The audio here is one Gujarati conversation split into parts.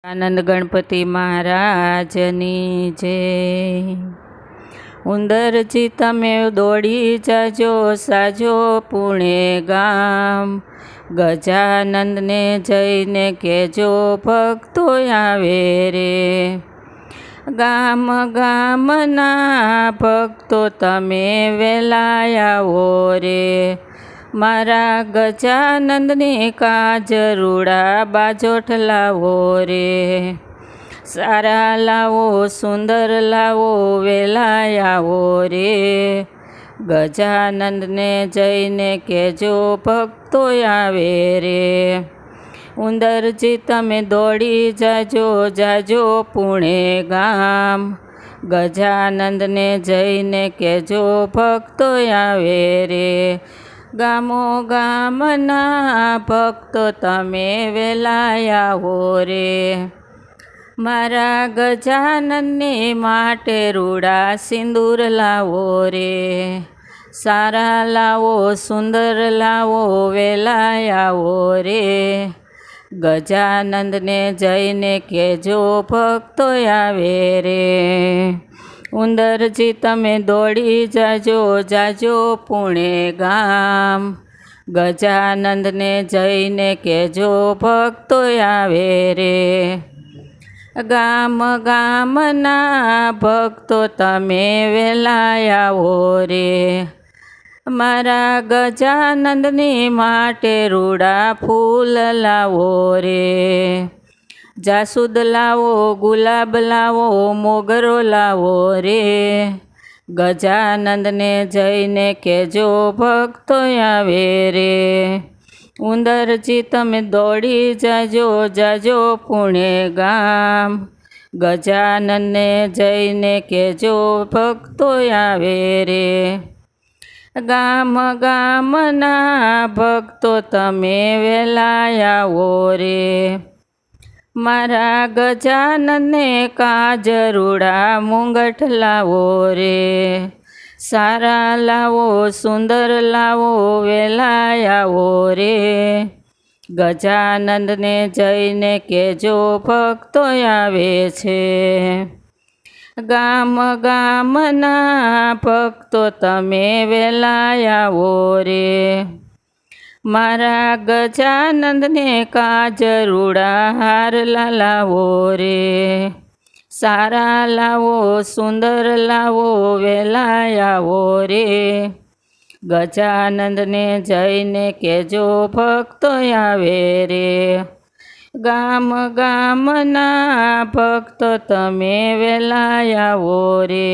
આનંદ ગણપતિ મહારાજની જય। ઉંદરજી તમે દોડી જાજો સાજો પુણે ગામ, ગજાનંદને જઈને કહેજો ભક્તો આવે રે। ગામ ગામના ભક્તો તમે વહેલા આવો રે, મારા ગજાનંદની કાજ રૂડા બાજોઠ લાવો રે। સારા લાવો સુંદર લાવો વેલા આવો રે, ગજાનંદને જઈને કહેજો ભક્તો આવે રે। ઉંદરજી તમે દોડી જાજો જાજો પુણે ગામ, ગજાનંદને જઈને કહેજો ભક્તો આવે રે। ગામો ગામના ભક્તો તમે વહેલા આવો રે, મારા ગજાનંદને માટે રૂડા સિંદૂર લાવો રે। સારા લાવો સુંદર લાવો વહેલા આવો રે, ગજાનંદને જઈને કહેજો ભક્તો આવે રે। ઉંદરજી તમે દોડી જાજો જાજો પુણે ગામ, ગજાનંદને જઈને કહેજો ભક્તો આવે રે। ગામ ગામના ભક્તો તમે વહેલા આવો રે, મારા ગજાનંદની માટે રૂડા ફૂલ લાવો રે। જાસૂદ લાવો ગુલાબ લાવો મોગરો લાવો રે, ગજાનંદને જઈને કહેજો ભક્તો આવે રે। ઉંદરજી તમે દોડી જાજો જાજો પુણે ગામ, ગજાનંદને જઈને કહેજો ભક્તો આવે રે। ગામ ગામના ભક્તો તમે વહેલા આવો રે, મારા ગજાનંદને કાજ રૂડા મુંગટ લાવો રે। સારા લાવો સુંદર લાવો વહેલા આવો રે, ગજાનંદને જઈને કહેજો ભક્તો આવે છે। ગામ ગામના ભક્તો તમે વહેલા આવો રે, મારા ગજાનંદને કાજ રૂડા હાર લાવો રે। સારા લાવો સુંદર લાવો વહેલા આવો રે, ગજાનંદને જઈને કહેજો ભક્તો આવે રે। ગામ ગામના ભક્તો તમે વહેલા આવો રે,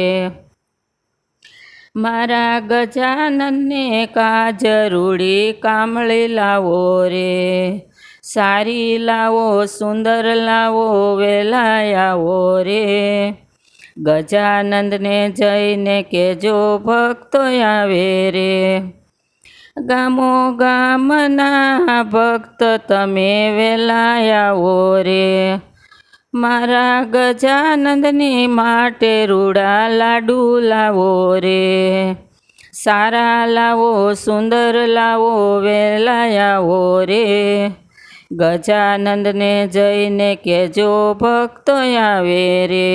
મારા ગજાનંદને કાજ રૂડી કામળી લાવો રે। સારી લાવો સુંદર લાવો વહેલા આવો રે, ગજાનંદને જઈને કહેજો ભક્તો આવે રે। ગામો ગામના ભક્ત તમે વહેલા આવો રે, મારા ગજાનંદની માટે રૂડા લાડુ લાવો રે। સારા લાવો સુંદર લાવો વહેલા આવો રે, ગજાનંદને જઈને કહેજો ભક્તો આવે રે।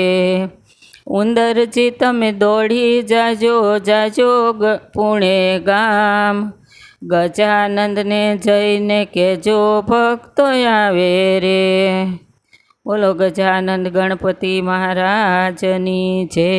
ઉંદરજી તમે દોડી જાજો જાજો પુણે ગામ, ગજાનંદને જઈને કહેજો ભક્તો આવે રે। બોલો ગજાનંદ ગણપતિ મહારાજની જય।